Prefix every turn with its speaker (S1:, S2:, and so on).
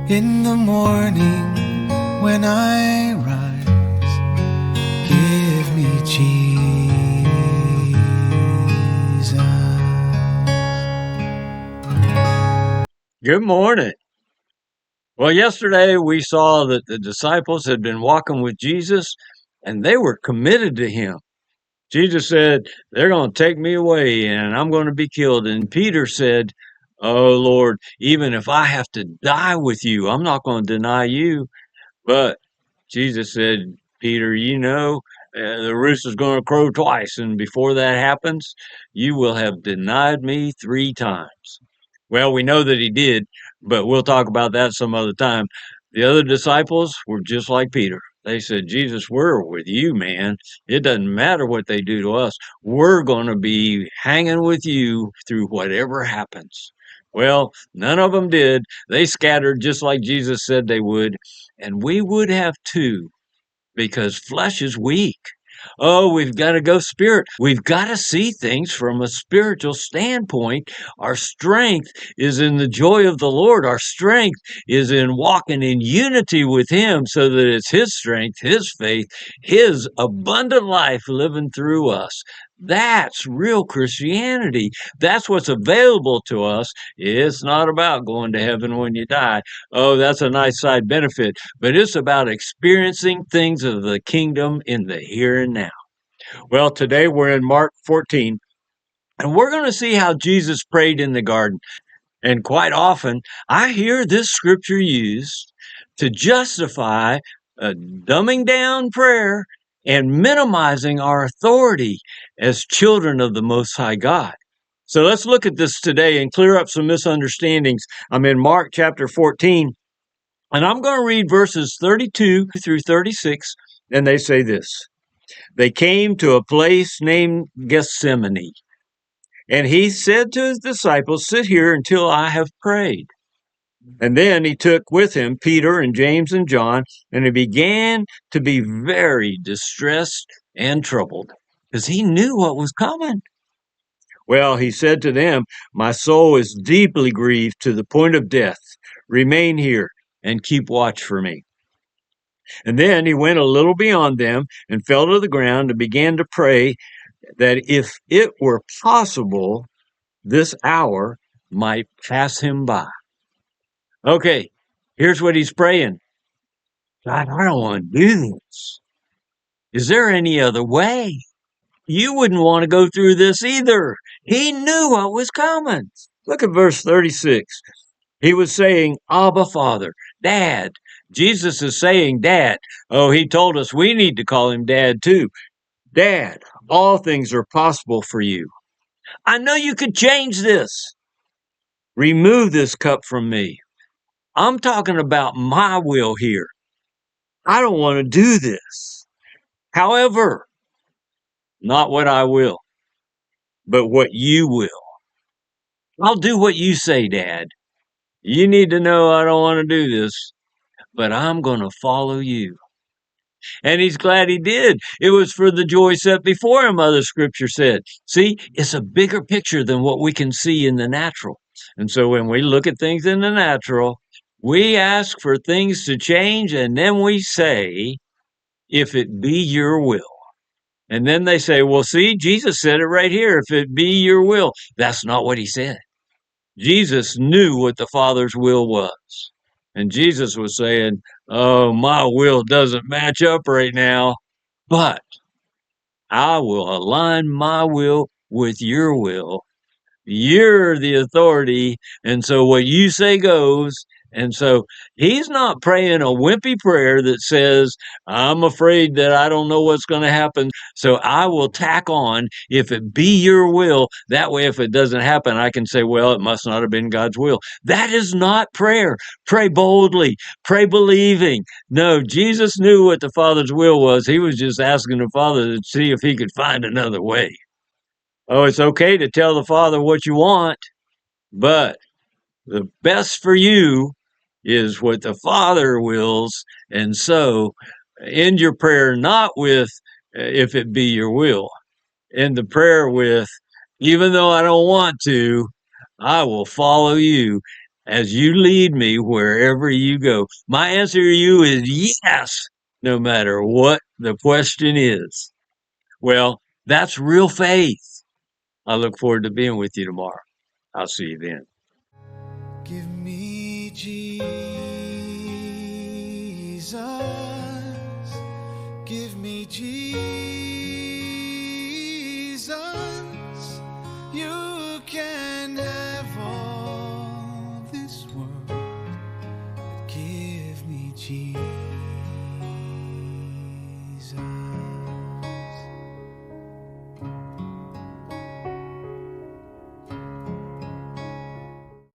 S1: In the morning when I rise, give me Jesus.
S2: Good morning. Well, yesterday we saw that the disciples had been walking with Jesus and they were committed to him. Jesus said, they're going to take me away and I'm going to be killed. And Peter said, oh, Lord, even if I have to die with you, I'm not going to deny you. But Jesus said, Peter, the rooster's going to crow twice. And before that happens, you will have denied me 3 times. Well, we know that he did, but we'll talk about that some other time. The other disciples were just like Peter. They said, Jesus, we're with you, man. It doesn't matter what they do to us. We're going to be hanging with you through whatever happens. Well, none of them did. They scattered just like Jesus said they would, and we would have too, because flesh is weak. Oh, we've got to go spirit. We've got to see things from a spiritual standpoint. Our strength is in the joy of the Lord. Our strength is in walking in unity with him so that it's his strength, his faith, his abundant life living through us. That's real Christianity. That's what's available to us. It's not about going to heaven when you die. Oh, that's a nice side benefit, but it's about experiencing things of the kingdom in the here and now. Well, today we're in Mark 14, and we're going to see how Jesus prayed in the garden. And quite often, I hear this scripture used to justify dumbing down prayer and minimizing our authority as children of the Most High God. So let's look at this today and clear up some misunderstandings. I'm in Mark chapter 14, and I'm going to read verses 32 through 36, and they say this. They came to a place named Gethsemane, and he said to his disciples, sit here until I have prayed. And then he took with him Peter and James and John, and he began to be very distressed and troubled, because he knew what was coming. Well, he said to them, my soul is deeply grieved to the point of death. Remain here and keep watch for me. And then he went a little beyond them and fell to the ground and began to pray that if it were possible, this hour might pass him by. Okay, here's what he's praying. God, I don't want to do this. Is there any other way? You wouldn't want to go through this either. He knew what was coming. Look at verse 36. He was saying, Abba, Father, Dad. Jesus is saying, Dad. Oh, he told us we need to call him Dad too. Dad, all things are possible for you. I know you could change this. Remove this cup from me. I'm talking about my will here. I don't want to do this. However, not what I will, but what you will. I'll do what you say, Dad. You need to know I don't want to do this, but I'm going to follow you. And he's glad he did. It was for the joy set before him, other scripture said. See, it's a bigger picture than what we can see in the natural. And so when we look at things in the natural, we ask for things to change, and then we say, if it be your will. And then they say, well, see, Jesus said it right here, if it be your will. That's not what he said. Jesus knew what the Father's will was. And Jesus was saying, oh, my will doesn't match up right now, but I will align my will with your will. You're the authority, and so what you say goes. And so he's not praying a wimpy prayer that says, I'm afraid that I don't know what's going to happen, so I will tack on, if it be your will. That way, if it doesn't happen, I can say, well, it must not have been God's will. That is not prayer. Pray boldly, pray believing. No, Jesus knew what the Father's will was. He was just asking the Father to see if he could find another way. Oh, it's okay to tell the Father what you want, but the best for you is what the Father wills. And so end your prayer not with, if it be your will. End the prayer with, even though I don't want to, I will follow you. as you lead me wherever you go. My answer to you is yes, no matter what the question is. Well, that's real faith. I look forward to being with you tomorrow. I'll see you then.
S1: Give me Jesus. Give me Jesus. You can have all this world, but give me Jesus.